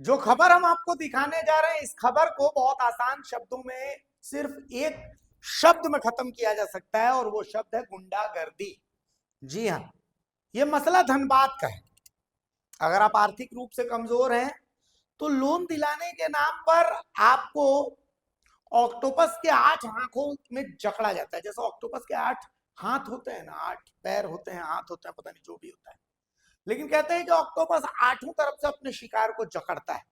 जो खबर हम आपको दिखाने जा रहे हैं, इस खबर को बहुत आसान शब्दों में सिर्फ एक शब्द में खत्म किया जा सकता है और वो शब्द है गुंडागर्दी। जी हाँ, ये मसला धनबाद का है। अगर आप आर्थिक रूप से कमजोर हैं तो लोन दिलाने के नाम पर आपको ऑक्टोपस के 8 आंखों में जकड़ा जाता है। जैसे ऑक्टोपस के 8 हाथ होते हैं ना, 8 पैर होते हैं, हाथ होते हैं, पता नहीं जो भी होता है, लेकिन कहते हैं कि ऑक्टोपस आठों तरफ से अपने शिकार को जकड़ता है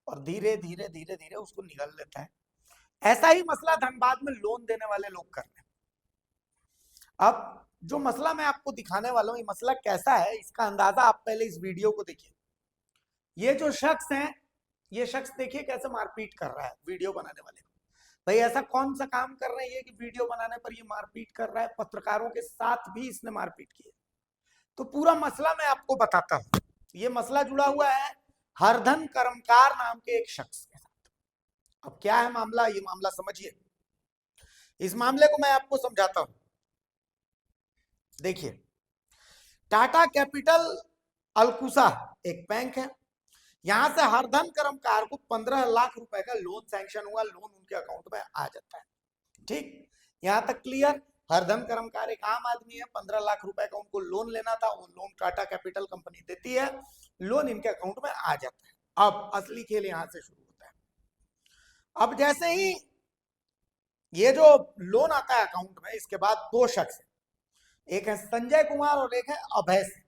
और धीरे धीरे धीरे धीरे उसको निगल लेता है। ऐसा ही मसला धनबाद में लोन देने वाले लोग कर रहे हैं। अब जो मसला मैं आपको दिखाने वाला हूं, ये मसला कैसा है, इसका अंदाजा आप पहले इस वीडियो को देखिए। ये जो शख्स है, ये शख्स देखिए कैसे मारपीट कर रहा है वीडियो बनाने वाले को। भाई ऐसा कौन सा काम कर रहे हैं कि वीडियो बनाने पर ये मारपीट कर रहा है? पत्रकारों के साथ भी इसने मारपीट की है। तो पूरा मसला मैं आपको बताता हूं। ये मसला जुड़ा हुआ है हरधन कर्मकार नाम के एक शख्स के साथ। अब क्या है मामला, ये मामला समझिए। इस मामले को मैं आपको समझाता हूं। देखिए, टाटा कैपिटल अलकुसा एक बैंक है। यहां से हरधन कर्मकार को 15 लाख रुपए का लोन सैंक्शन हुआ, लोन उनके अकाउंट में आ जाता है। ठीक, यहां तक क्लियर। हरधन कर्मकार एक आम आदमी है, 15 लाख रुपए का उनको लोन लेना था, वो लोन टाटा कैपिटल कंपनी देती है, लोन इनके अकाउंट में आ जाता है। अब असली खेल यहां से शुरू होता है। अब जैसे ही ये जो लोन आता है अकाउंट में, इसके बाद दो शख्स है, एक है संजय कुमार और एक है अभय सिंह।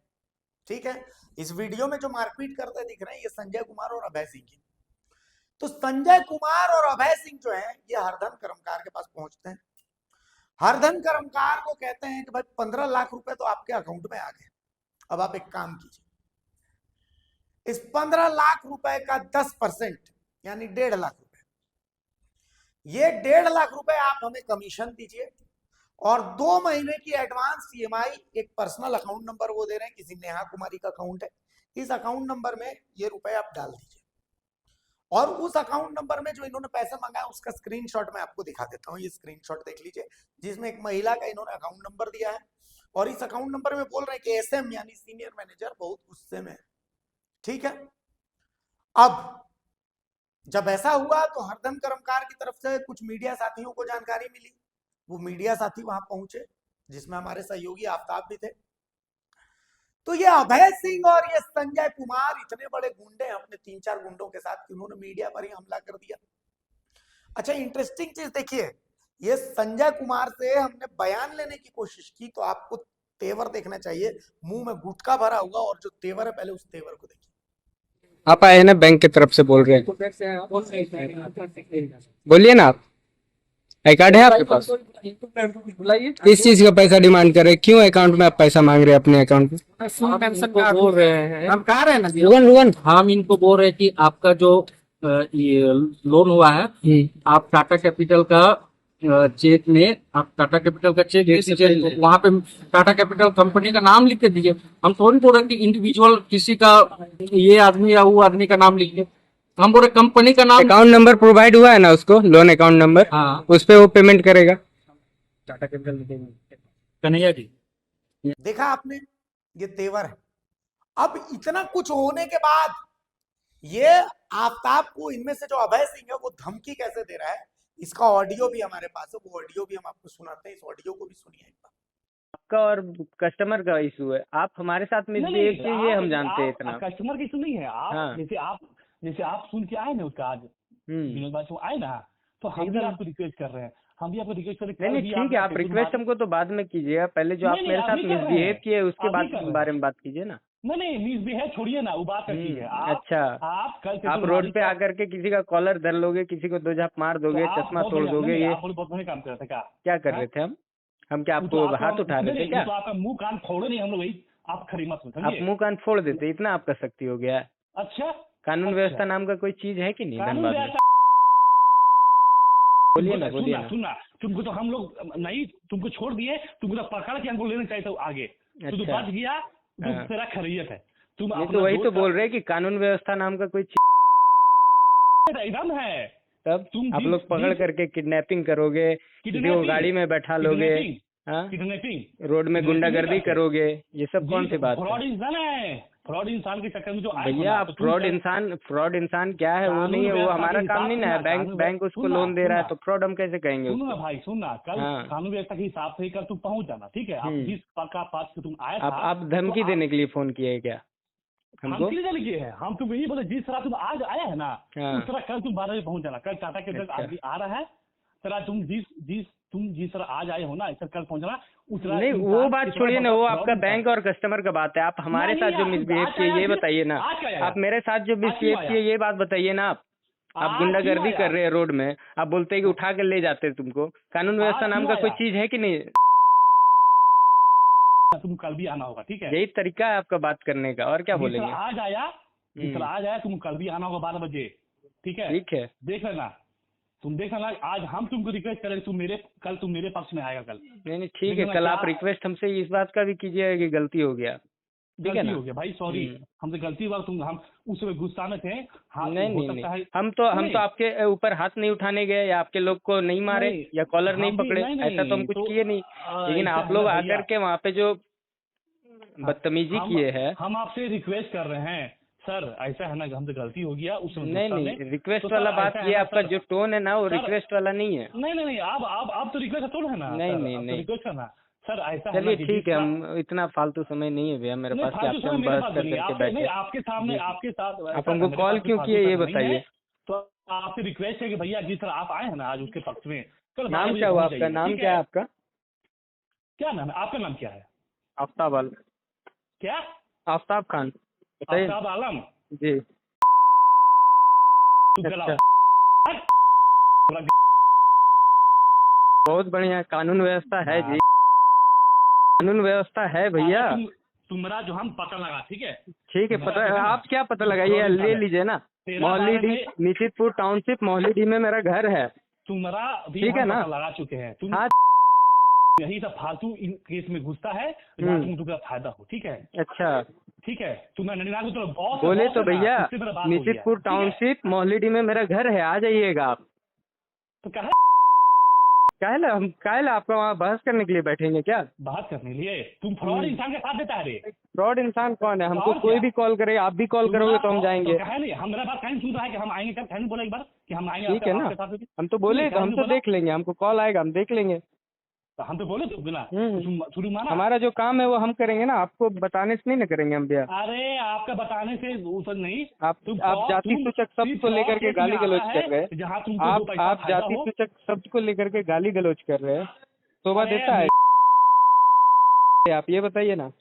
ठीक है, इस वीडियो में जो मारपीट करते दिख रहे हैं ये संजय कुमार और अभय सिंह की। तो संजय कुमार और अभय सिंह जो है ये हरधन कर्मकार के पास पहुंचते हैं। हरधन कर्मकार को कहते हैं कि भाई 15 लाख रुपए तो आपके अकाउंट में आ गए, अब आप एक काम कीजिए, इस 15 लाख रुपए का 10% यानी 1.5 लाख रुपए, ये 1.5 लाख रुपए आप हमें कमीशन दीजिए और 2 महीने की एडवांस ईएमआई, एक पर्सनल अकाउंट नंबर वो दे रहे हैं, किसी नेहा कुमारी का अकाउंट है, इस अकाउंट नंबर में ये रुपए आप डाल दीजिए। और उस अकाउंट नंबर में जो इन्होंने पैसा मंगाया उसका स्क्रीनशॉट मैं आपको दिखा देता हूं। ये स्क्रीनशॉट देख लीजिए, जिसमें एक महिला का इन्होंने अकाउंट नंबर दिया है और इस अकाउंट नंबर में बोल रहे हैं कि एसएम यानी सीनियर मैनेजर बहुत गुस्से में है। ठीक है, अब जब ऐसा हुआ तो हरधन कर्मकार की तरफ से कुछ मीडिया साथियों को जानकारी मिली। वो मीडिया साथी वहां पहुंचे, जिसमें हमारे सहयोगी आफ्ताब भी थे। तो ये अभय सिंह और ये संजय कुमार इतने बड़े गुंडे हैं अपने 3-4 गुंडों के साथ कि उन्होंने मीडिया पर ही हमला कर दिया। अच्छा, इंटरेस्टिंग चीज देखिए, ये संजय कुमार से हमने बयान लेने की कोशिश की तो आपको तेवर देखना चाहिए। मुंह में गुटखा भरा हुआ और जो तेवर है, पहले उस तेवर को देखिए। आप आए ना बैंक की तरफ से बोल रहे हैं, बोलिए ना। आप आई कार्ड है आपके पास? किस चीज का पैसा डिमांड कर रहे हैं? क्यों अकाउंट में आप पैसा मांग रहे हैं अपने अकाउंट में? बोल रहे हैं, हम कह रहे हैं ना रुगन हम इनको बोल रहे हैं कि आपका जो ये लोन हुआ है, आप टाटा कैपिटल का चेक में, आप टाटा कैपिटल का चेक दे दीजिए, वहाँ पे टाटा कैपिटल कंपनी का नाम लिख के दीजिए। हम थोड़ी बोल रहे हैं कि इंडिविजुअल किसी का, ये आदमी या वो आदमी का नाम लिख दे। हम बोल रहे कंपनी का नाम। अकाउंट नंबर प्रोवाइड हुआ है ना उसको, लोन अकाउंट नंबर, हाँ, उस पे वो पेमेंट करेगा। टाटा कैपिटल कन्हैया जी। देखा आपने, ये तेवर है। अब इतना कुछ होने के बाद ये आफ्ताब को, इनमें से जो अभय सिंह है वो धमकी कैसे दे रहा है, इसका ऑडियो भी हमारे पास है, वो ऑडियो भी हम आपको सुनाते हैं। इस ऑडियो को भी सुनिए एक बार। आपका और कस्टमर का इशू है, आप हमारे साथ मिसबिहेव कीजिए, हम जानते हैं इतना। कस्टमर की इशू नहीं है। आप हाँ। जैसे आप सुन के आए ना उसका, आज विनोद भाई से आए ना, तो हम भी आपको रिक्वेस्ट कर रहे हैं, हम भी आपको रिक्वेस्ट कर रहे हैं। नहीं ठीक है, आप रिक्वेस्ट हमको तो बाद में कीजिएगा, पहले जो आप मेरे साथ मिसबिहेव किए उसके बारे में बात कीजिए ना। नहीं, मिसबिहेव छोड़िए ना, वो बात करती है। अच्छा, आप कल आप रोड पे आकर के किसी का कॉलर धर लोगे, किसी को 2 झाप मार दोगे, चश्मा तोड़ दोगे, ये बहुत बढ़िया काम कर रहे थे। क्या कर रहे थे हम क्या आपको हाथ उठा रहे थे क्या? तो आपका मुंह कान फोड़े नहीं हम लोग, आप खरी मत समझिए। आप मुंह कान फोड़ देते, इतना आपका शक्ति हो गया है? अच्छा, कानून व्यवस्था नाम का कोई चीज है कि नहीं धनबाद में? बोलिए ना, बोलिए ना। सुनना, तुमको तो हम लोग नहीं, तुमको छोड़ दिए, तुमको तो पकड़ के हमको लेना चाहिए था आगे। तू तो बच गया, तेरा खैरियत है। तुम ये तो वही तो बोल रहे हैं कि कानून व्यवस्था नाम का कोई चीज एकदम है। तब आप लोग पकड़ करके किडनैपिंग करोगे, किसी को गाड़ी में बैठा लोगे, किडनैपिंग, रोड में गुंडागर्दी करोगे, ये सब कौन सी बात है? फ्रॉड इंसान है, फ्रॉड इंसान के चक्कर में जो आए हो भैया ना, आप तो तुम फ्रॉड इंसान क्या है, वो कानून नहीं है, वो व्यवस्था हमारा के काम हिसाब नहीं से ना है। ना, बैंक बैंक उसको सुनना, लोन दे रहा है सुनना। तो फ्रॉड हम कैसे कहेंगे सुनो ना उसको? भाई, सुनना, कल हाँ। कानून व्यवस्था के हिसाब से कल तुम पहुंच जाना, ठीक है? आप जिस प्रकार पास से तुम आया था, आप धमकी तो देने के लिए फोन किए क्या हम हमको? किस लिए किए हैं? हम तुम यही बोले, जिस तरह तुम आज आया है ना, हाँ। उस तरह कल तुम 12 बजे पहुंच जाना। कल टाटा कैपिटल अच्छा। आदमी आ रहा है, तरह तुम जिस तरह आज आए हो ना, ऐसा कल पहुंचना उस तरह। नहीं इंसान वो बात इतना छोड़िए ना, बड़ा वो fraud आपका इंसान। बैंक और कस्टमर का बात है। आप हमारे नहीं, साथ जो आज मिसबिहेव आज किए आया ये फिर? बताइए ना। आज क्या आया? आप मेरे साथ जो आज क्यों मिसबिहेव आया? किए ये बात बताइए ना। आप आज गुंडागर्दी क्यों कर आया? रहे हैं रोड में, आप बोलते हैं कि उठा के ले जाते हैं तुमको। कानून व्यवस्था आज नाम क्यों का कोई आया? चीज है कि नहीं? तुम कल भी आना होगा, ठीक है? यही तरीका है आपका बात करने का, और क्या जिस बोलेंगे? तरह आज आया, तुम कल भी आना होगा 12 बजे, ठीक है? ठीक है। देख लेना, तुम देख लेना। आज हम तुमको रिक्वेस्ट करें, कल तुम मेरे पक्ष में आएगा कल। नहीं ठीक है, लेकिन कल क्या- आप रिक्वेस्ट हमसे इस बात का भी कीजिएगा कि गलती हो गया। ठीक है गलती ना? हो गया भाई, सॉरी, हमसे गलती हुआ। हम उस समय गुस्सा में थे। हाँ, नहीं हो नहीं सकता है। नहीं, हम तो आपके ऊपर हाथ नहीं उठाने गए या आपके लोग को नहीं मारे नहीं, या कॉलर नहीं हम भी- पकड़े, नहीं, ऐसा तो हम कुछ किए नहीं। लेकिन ऐसा आप है लोग ना आकर भैया, के वहाँ पे जो बदतमीजी किए हैं। हम आपसे रिक्वेस्ट कर रहे हैं सर, ऐसा है ना कि हमसे गलती हो गया उस समय नहीं गुस्सा नहीं, में। रिक्वेस्ट तो सर, वाला बात ऐसा है ये ना आपका सर, जो टोन है ना वो सर, रिक्वेस्ट वाला नहीं है। नहीं, आप तो रिक्वेस्ट थोड़ा है ना नहीं, सर, नहीं, आप तो नहीं। रिक्वेस्ट करना सर। ऐसा है ना चलिए कि ठीक जिस है, तरह- हम इतना फालतू समय नहीं है भैया मेरे नहीं, पास कि फालतू आपसे समय हम मेरे बहस पास कर नहीं है। करके आपके नहीं, बैठे। आपके सामने, जी। आपके साथ आप ऐसा हमको मेरे कॉल पास कोई क्यों फालतू किए ये समय नहीं है। बताइए। तो आपसे रिक्वेस्ट है कि भैया जिस तरह आप आए हैं ना आज उसके पक्ष में, कल 12 नाम बजे क्या हुआ पहुंच आपका? जाइएगा, नाम ठीक क्या है आपका? क्या नाम है आपका? नाम क्या है? आफ्ताब आलम। क्या? आफ्ताब खान बताइए। आफ्ताब आलम। जी। तू गला अच्छा। बहुत बढ़िया कानून व्यवस्था है जी, कानून व्यवस्था है भैया। तुम्हारा जो हम पता लगा, ठीक है? ठीक है, पता है आप क्या पता लगाइए, ले लीजिए ना। तेरा मोहाली बारे डी, में निशितपुर टाउनशिप, मोहाली डी में मेरा घर है। तुम्हारा भी ठीक है हम ना? पता लगा चुके हैं। तुम हाँ। यही सब फालतू इन केस में घुसता है जहाँ तुम्हारा फायदा हो, ठीक है? अच्छा ठीक है, तुम्हें ननिनाल तो बॉस बोले बॉस तो है ना, भैया, उससे मेरा बात हो गया, निशितपुर ठीक है? टाउनशिप मोहाली डी में मेरा घर है, आ जाइएगा आप। तो कहा काहे ला आपका वहाँ बहस करने के लिए बैठेंगे क्या? बात करने लिए तुम फ्रॉड इंसान का साथ देता है रे। फ्रॉड इंसान कौन है? हमको और कोई क्या? भी कॉल करे, आप भी कॉल करोगे तो हम जाएंगे। तो कहा नहीं, हम मेरा बात कहीं सुन रहा है कि हम आएंगे, कब कहीं बोला एक बार कि हम आएंगे ठीक है ना, आपके साथ में? हम तो बोले तो हम तो देख लेंगे, हमको कॉल आएगा हम देख लेंगे। तो हम तो बोले तो बिना हम्म। शुरू माना। हमारा जो काम है वो हम करेंगे ना, आपको बताने से नहीं ना करेंगे हम भैया। अरे आपका बताने से ऊपर नहीं, आप जाति सूचक शब्द को लेकर के गाली गलौज कर रहे हैं। जहाँ तुमको दो पैसा आप फायदा जाति हो। सूचक शब्द को लेकर के गाली गलौज कर रहे हैं, शोभा देता है? आप ये बताइए ना।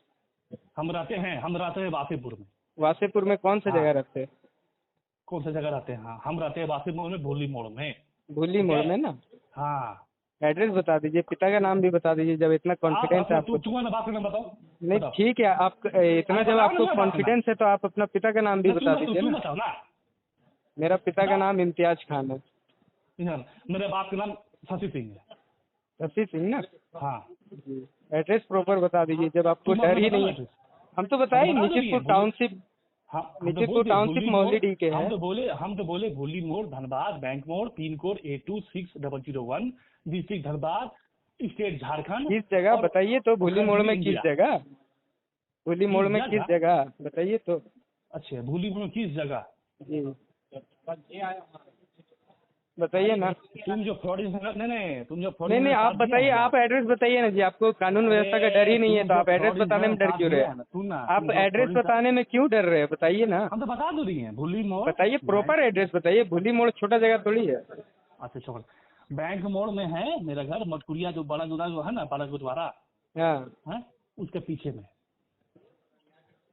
हम रहते हैं वासेपुर में। वासेपुर में कौन सा जगह रहते हैं? कौन सा जगह रहते हैं? हाँ, हम रहते हैं वासेपुर में, भोली मोड़ में। भूली मोड़ में ना। हाँ, एड्रेस बता दीजिए, पिता का नाम भी बता दीजिए जब इतना कॉन्फिडेंस है आपको। तुम्हारा बाप का नाम बताओ। नहीं बताओ। ठीक है, आप इतना आप जब बताओ आपको ना बाप का कॉन्फिडेंस है तो आप अपना पिता का नाम भी बता दीजिए तुम ना। बताओ ना। मेरा पिता का नाम इम्तियाज खान है। मेरे बाप का नाम शशि सिंह है। शशि सिंह ना। हाँ, एड्रेस प्रॉपर बता दीजिए जब आपको तुम डर ही बताओ नहीं ना है। address। हम तो बताए हम बता तो निशितपुर दिए, टाउनशिप, हाँ, हम तो निशितपुर बोल दिए, टाउनशिप भोली मोहाली मोड़, डी के हम हैं। तो बोले भोली मोड़, धनबाद, बैंक मोड़, pin code 826001, district Dhanbad, state Jharkhand. किस जगह और बताइए तो? भूली मोड़ में किस इंडिया। जगह? भूली मोड़ में किस जगह बताइए तो? अच्छा, भोली मोड़ में किस जगह? जी बताइए ना। तुम जो फ्रॉड नहीं, तुम जो फ्रॉड नहीं आप बताइए, आप एड्रेस बताइए ना जी। आपको कानून व्यवस्था का डर ही नहीं है तो आप एड्रेस बताने में डर क्यों रहे हैं? आप एड्रेस बताने में क्यों डर रहे हैं बताइए ना। हम तो बता दो रही हैं, भोली मोड़। बताइए प्रॉपर एड्रेस बताइए। भूली मोड़ छोटा जगह थोड़ी है। अच्छा, छोड़। बैंक मोड़ में है मेरा घर, मटकुरिया जो बड़ा जो है ना, बड़ा गुरुद्वारा हाँ, है, उसके पीछे में।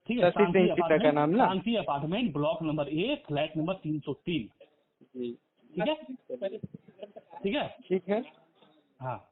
ठीक है, शशि सिंह पिता का नाम ना। Shanti apartment, block number 1, flat number 303। जी ठीक है, ठीक है, ठीक है। हाँ।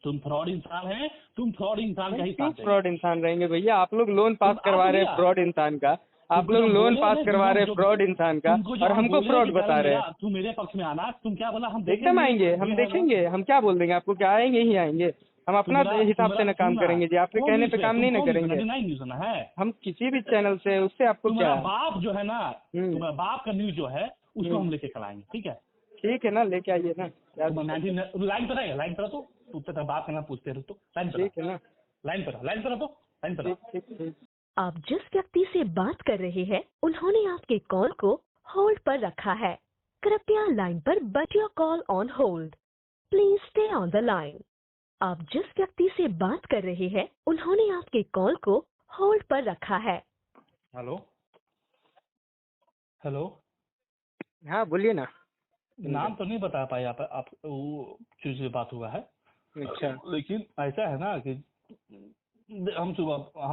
तुम फ्रॉड इंसान है, तुम फ्रॉड इंसान का ही क्यों साथ फ्रॉड इंसान रहेंगे भैया? आप लोग लोन पास तुम करवा आप रहे भैया। हैं फ्रॉड इंसान का, आप तुमको लोग जो लोन बोले पास ना, करवा रहे हैं जो- फ्रॉड इंसान का तुमको जो और हम हमको बोले फ्रॉड कि बता रहे हैं। तू मेरे पक्ष में आना, तुम क्या बोला? हम एकदम आएंगे, हम देखेंगे, हम क्या बोल देंगे आपको? क्या आएंगे ही आएंगे, हम अपना हिसाब से न काम करेंगे जी। आपके कहने पे काम नहीं न करेंगे न्यूज है। हम किसी भी चैनल से। उससे आपको क्या? तुम्हारा बाप जो है ना, तुम्हारा बाप का न्यूज जो है उसको हम लेके चलाएंगे, ठीक है? ठीक है ना, लेके आइए ना। लाइन पर है, लाइन पर तो तू तेरा बाप का नाम पूछते रहो तो लाइन पर, ठीक है ना, लाइन पर, लाइन पर तो लाइन पर। ठीक ठीक ठीक। आप जिस व्यक्ति से बात कर रहे हैं उन्होंने आपके कॉल को होल्ड पर रखा है। कृपया लाइन पर but your call on hold. Please stay on the line. आप जिस व्यक्ति से बात कर रहे हैं उन्होंने आपके कॉल को होल्ड पर रखा है। हेलो हेलो, हाँ बोलिए ना। नाम तो नहीं बता पाए आप वो जिससे बात हुआ है। अच्छा, लेकिन ऐसा है ना कि हम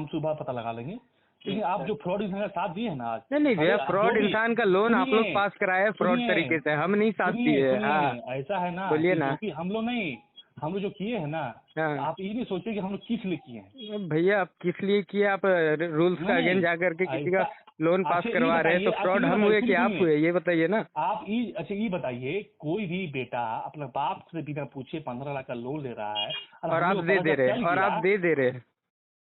सुबह पता लगा लेंगे, लेकिन आप जो फ्रॉड इंसान का साथ दिए है ना आज। नहीं भैया, अरे, फ्रॉड जो भी- इंसान का लोन आप लोग सुनिए, पास कराए फ्रॉड सुनिए, तरीके से, हम नहीं साथ सुनिए, दिए। सुनिए, हाँ ऐसा है ना बोलिए कि ना। जो कि हम लोग जो किए हैं ना, हाँ आप ये नहीं सोचिए कि हम लोग किस लिए किए हैं। भैया, आप किस लिए किए? आप रूल्स का नहीं, अगेंस्ट जाकर के किसी का ऐसा- लोन पास अच्छा, ये करवा रहे हैं, तो बताइए, फ्रॉड अच्छा, ये हम हुए बताइए, कि आप सुनिए। हुए, ये बताइए ना। आप ये बताइए, कोई भी बेटा अपने बाप से बिना पूछे 15 लाख का लोन ले रहा है और हम आप लोग दे पता दे जब रहे चल हैं, और गया, आप दे दे रहे हैं।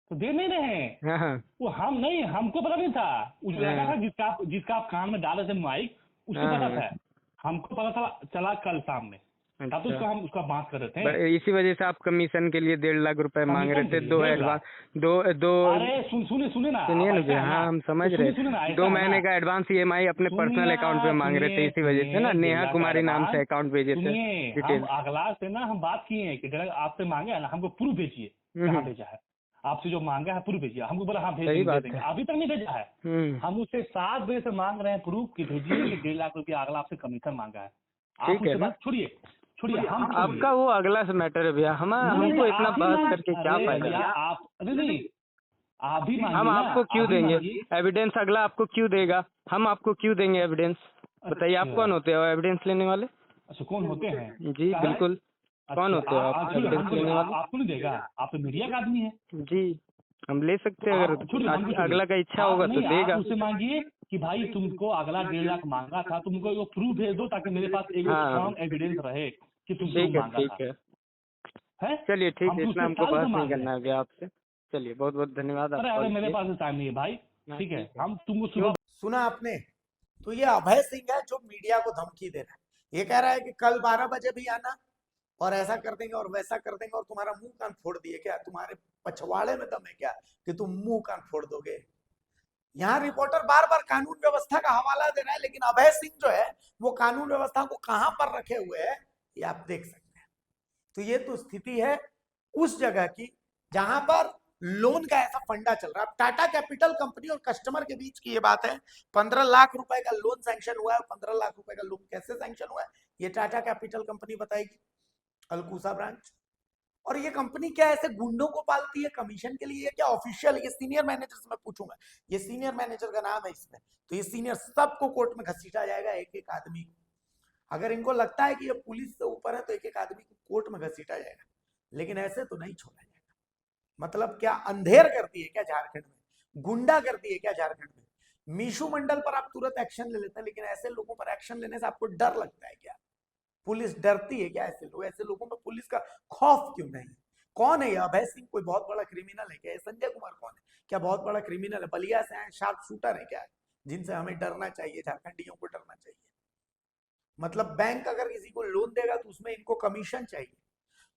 तो दे नहीं रहे हैं। हाँ हाँ वो हम नहीं, हमको पता नहीं था। उस लड़का था जिसका आप कान में डाले थे माइक, उसको हाँ, पता हाँ। था। हमको पता चला कल शाम में, तब तो अच्छा। हम उसका बात कर रहे थे। इसी वजह से आप कमीशन के लिए 1.5 लाख रुपए मांग रहे कमीशन थे। के लिए 2 1.5 एडवांस, लाख। दो अरे सुनिए ना, सुनिए आप ना ऐसा भैया। है ना, हाँ हम समझ तो रहे सुनिए ना, हैं। ऐसा 2 है महीने ना, का एडवांस EMI अपने पर्सनल अकाउंट पे मांग रहे थे। इसी वजह से ना, नेहा कुमारी नाम से अकाउंट भेजे थे। सुनिए, हम डिटेल अगला से ना हम बात किए हैं कि जरा आपसे मांगे है ना, हमको प्रूफ भेजिए कहाँ भेजा है। आपसे जो मांगा है प्रूफ भेजिए। हमको बोला हाँ भेज सही देंगे, बात दे देंगे। है। अभी तक नहीं भेजा है। हम उससे 7 बजे से मांग रहे हैं प्रूफ कि भेजिए कि 1.5 लाख रुपया अगला आपसे कमीशन मांगा है। आप ठीक है उससे ना। बात छोड़िए, हम आपका वो अगला से मैटर है भैया। हमको इतना बात करके क्या फायदा? आप नहीं, आप भी मांगिए हम ना, आपको क्यों आप भी देंगे मांगिए। एविडेंस? अगला आपको क्यों देगा? हम आपको क्यों देंगे एविडेंस? बताइए, आप अच्छा। कौन होते हो एविडेंस लेने वाले? अच्छा, कौन होते हैं? जी बिल्कुल। कौन होते हो आप एविडेंस लेने वाले? आपको नहीं देगा, आप तो मीडिया का आदमी है। जी हम ले सकते हैं, आप छोड़िए, हमको अगर छोड़िए। अगला का इच्छा आप होगा तो नहीं, देगा। आप उससे मांगिए कि भाई तुमको अगला 1.5 लाख मांगा था, तुमको वो प्रूफ भेज दो ताकि मेरे पास एक हाँ। स्ट्रॉन्ग एविडेंस रहे कि तुमको ठीक है, मांगा ठीक था। है। है? चलिए ठीक हम है, तो इतना उससे हमको साल से बात नहीं मांग रहे करना हैं। है भैया आपसे। चलिए बहुत बहुत धन्यवाद। अरे आप अरे कॉल मेरे किए। पास टाइम नहीं है भाई। हाँ, ठीक है, ठीक है। हम तुमको सुबह सुना आपने? तो ये अभय सिंह है जो मीडिया को धमकी दे रहा है। ये कह रहा है कि कल 12 बजे भी आना और ऐसा कर देंगे और वैसा कर देंगे और तुम्हारा मुंह कान फोड़ दिए क्या? तुम्हारे पछवाड़े में दम है क्या कि तुम मुंह कान फोड़ दोगे? यहाँ रिपोर्टर बार बार कानून व्यवस्था का हवाला दे रहा है, लेकिन अभय सिंह जो है वो कानून व्यवस्था को कहां पर रखे हुए है ये आप देख सकते हैं। तो ये तो स्थिति है उस जगह की जहां पर लोन का ऐसा फंडा चल रहा है। टाटा कैपिटल कंपनी और कस्टमर के बीच की ये बात है। 15 लाख रुपए का लोन सैंक्शन हुआ है। 15 लाख रुपए का लोन कैसे सैंक्शन हुआ है ये टाटा कैपिटल कंपनी बताएगी, अलकूसा ब्रांच। और ये कंपनी क्या ऐसे गुंडों को पालती है कमीशन के लिए? क्या ऑफिशियल? ये सीनियर मैनेजर से मैं पूछूंगा, ये सीनियर मैनेजर का नाम है इसमें, तो ये सीनियर सबको कोर्ट में घसीटा जाएगा, एक एक आदमी को। अगर इनको लगता है कि ये पुलिस से ऊपर है तो एक एक आदमी को कोर्ट में घसीटा जाएगा, लेकिन ऐसे तो नहीं छोड़ा जाएगा। मतलब क्या अंधेर करती है क्या झारखंड में? गुंडा करती है क्या झारखंड में? मीशू मंडल पर आप तुरंत एक्शन ले लेते हैं, लेकिन ऐसे लोगों पर एक्शन लेने से आपको डर लगता है क्या? पुलिस डरती है क्या ऐसे लोग? ऐसे लोगों में पुलिस का खौफ क्यों नहीं? कौन है ये अभय सिंह? कोई बहुत बड़ा क्रिमिनल है क्या? संजय कुमार कौन है? क्या बहुत बड़ा क्रिमिनल है? बलिया से आए शार्प शूटर है क्या, जिनसे हमें डरना चाहिए, झारखंडियों को डरना चाहिए? मतलब बैंक अगर किसी को लोन देगा तो उसमें इनको कमीशन चाहिए,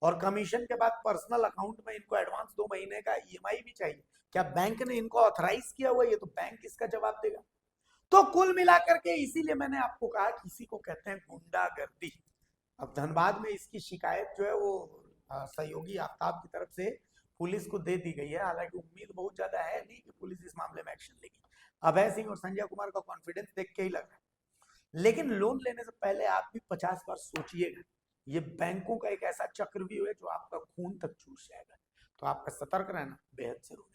और कमीशन के बाद पर्सनल अकाउंट में इनको एडवांस 2 महीने का EMI भी चाहिए। क्या बैंक ने इनको ऑथराइज किया हुआ? ये तो बैंक इसका जवाब देगा। तो कुल मिलाकर के इसीलिए मैंने आपको कहा कि इसी को कहते हैं गुंडागर्दी। अब धनबाद में इसकी शिकायत जो है वो सहयोगी आफ्ताब की तरफ से पुलिस को दे दी गई है। हालांकि उम्मीद बहुत ज्यादा है नहीं कि पुलिस इस मामले में एक्शन लेगी। अभय सिंह और संजय कुमार का कॉन्फिडेंस देख के ही लग रहा है। लेकिन लोन लेने से पहले आप भी 50 बार सोचिएगा। ये बैंकों का एक ऐसा चक्रव्यूह है जो आपका खून तक चूस जाएगा। तो आपका सतर्क रहना बेहद जरूरी है।